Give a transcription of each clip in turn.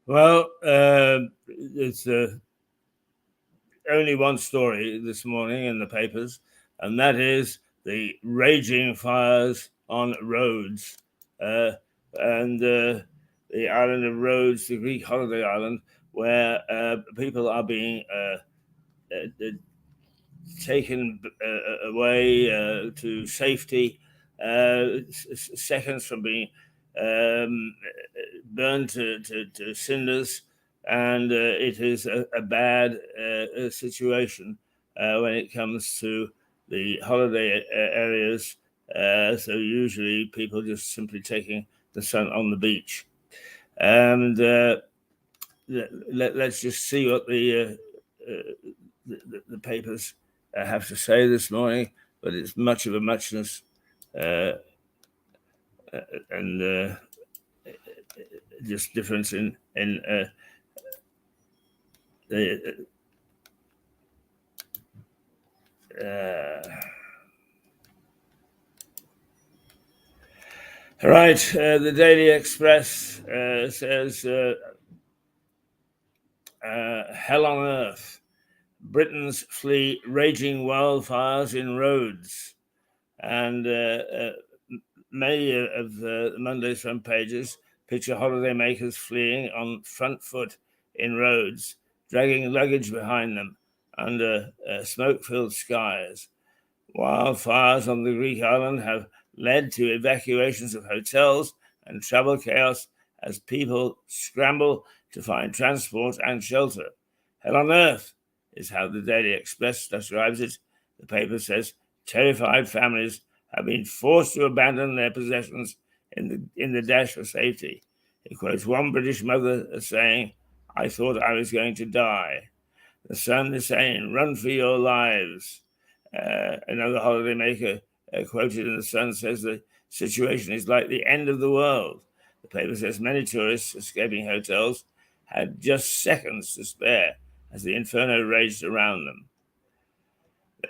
Well, it's only one story this morning in the papers, and that is the raging fires on Rhodes. And the island of Rhodes, the Greek holiday island, where people are being taken away to safety, seconds from being burned to cinders, and it is a bad situation when it comes to the holiday areas. So usually people just simply taking the sun on the beach. And let's just see what the papers have to say this morning, but it's much of a muchness, and just difference in the right. The Daily Express says hell on earth. Britons flee raging wildfires in Rhodes. And many of Monday's front pages picture holidaymakers fleeing on front foot in Rhodes, dragging luggage behind them under smoke-filled skies. Wildfires on the Greek island have led to evacuations of hotels and travel chaos as people scramble to find transport and shelter. Hell on earth is how the Daily Express describes it. The paper says terrified families have been forced to abandon their possessions in the dash for safety. It quotes one British mother as saying, "I thought I was going to die." The Sun is saying, "Run for your lives." Another holidaymaker quoted in the Sun says the situation is like the end of the world. The paper says many tourists escaping hotels had just seconds to spare as the Inferno raged around them.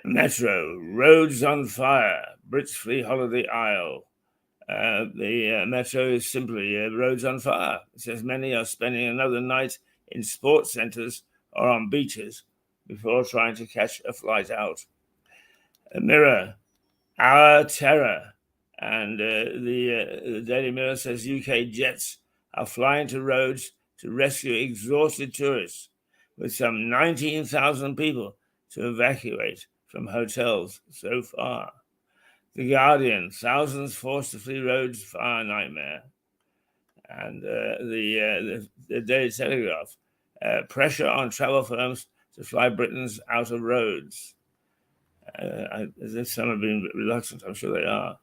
Metro, Rhodes on fire, Brits flee holiday isle. The Metro is simply Rhodes on fire. It says many are spending another night in sports centres or on beaches before trying to catch a flight out. Mirror, our terror. And the Daily Mirror says UK jets are flying to Rhodes to rescue exhausted tourists, with some 19,000 people to evacuate from hotels so far. The Guardian, thousands forced to flee Rhodes fire nightmare. And the Daily Telegraph, pressure on travel firms to fly Britons out of Rhodes. As if some have been reluctant, I'm sure they are.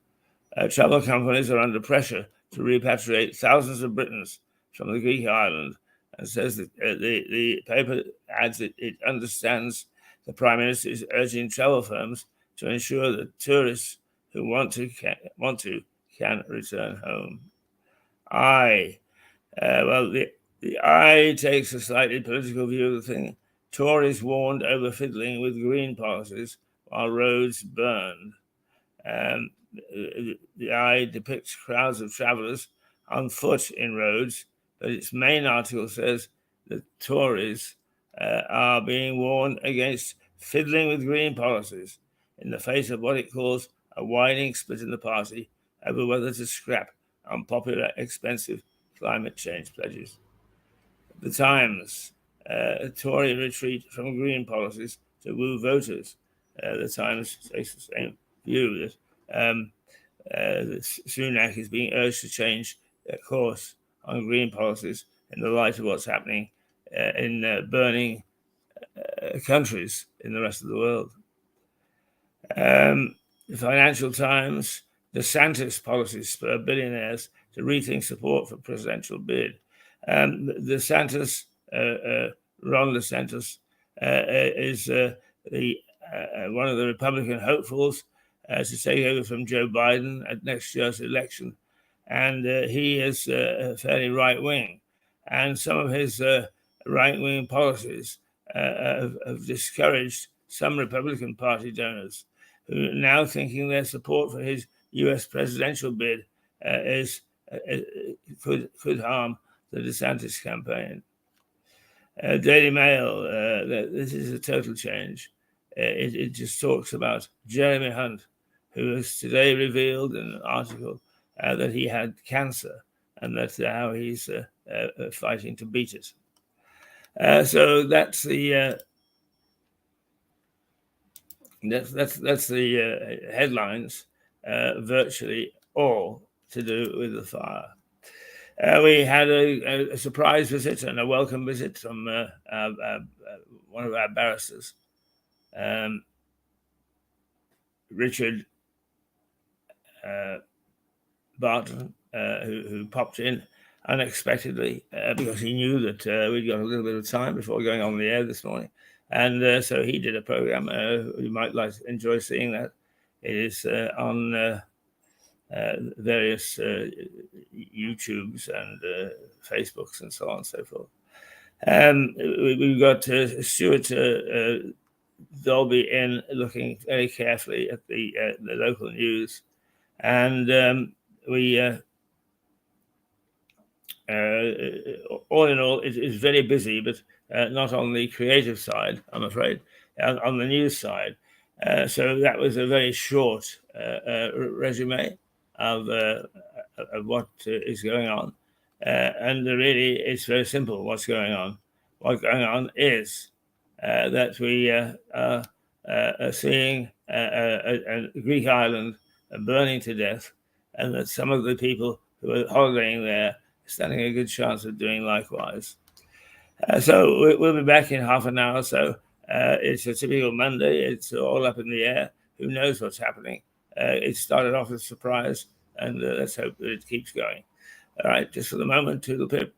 Travel companies are under pressure to repatriate thousands of Britons from the Greek island, and says that the paper adds that it understands the Prime Minister is urging travel firms to ensure that tourists who want to can return home. The Eye takes a slightly political view of the thing. Tories warned over fiddling with green policies while roads burned. The Eye depicts crowds of travellers on foot in Rhodes, but its main article says that Tories are being warned against fiddling with green policies in the face of what it calls a widening split in the party over whether to scrap unpopular, expensive climate change pledges. The Times, a Tory retreat from green policies to woo voters. The Times takes the same view that Sunak is being urged to change their course on green policies in the light of what's happening in burning countries in the rest of the world. The Financial Times, DeSantis policies spur billionaires to rethink support for presidential bid. DeSantis Ron DeSantis is one of the Republican hopefuls to take over from Joe Biden at next year's election. And he is fairly right-wing. And some of his right-wing policies have discouraged some Republican Party donors who are now thinking their support for his U.S. presidential bid could harm the DeSantis campaign. Daily Mail, this is a total change. It just talks about Jeremy Hunt, who has today revealed in an article that he had cancer and that's how he's fighting to beat it. So that's the headlines, virtually all to do with the fire. We had a surprise visit and a welcome visit from one of our barristers, Richard Barton, who popped in unexpectedly because he knew that we'd got a little bit of time before going on the air this morning. And so he did a program. You might enjoy seeing that. It is on various YouTubes and Facebooks and so on and so forth. We've got Stuart Dolby in looking very carefully at the local news. And we all in all, it is very busy, but not on the creative side, I'm afraid, on the news side. So that was a very short resume of what is going on. And really, it's very simple what's going on. What's going on is that we are seeing a Greek island burning to death, and that some of the people who are holidaying there standing a good chance of doing likewise. So we'll be back in half an hour or so. It's a typical Monday. It's all up in the air. Who knows what's happening? It started off as a surprise, and let's hope that it keeps going. All right, just for the moment, toodle pip.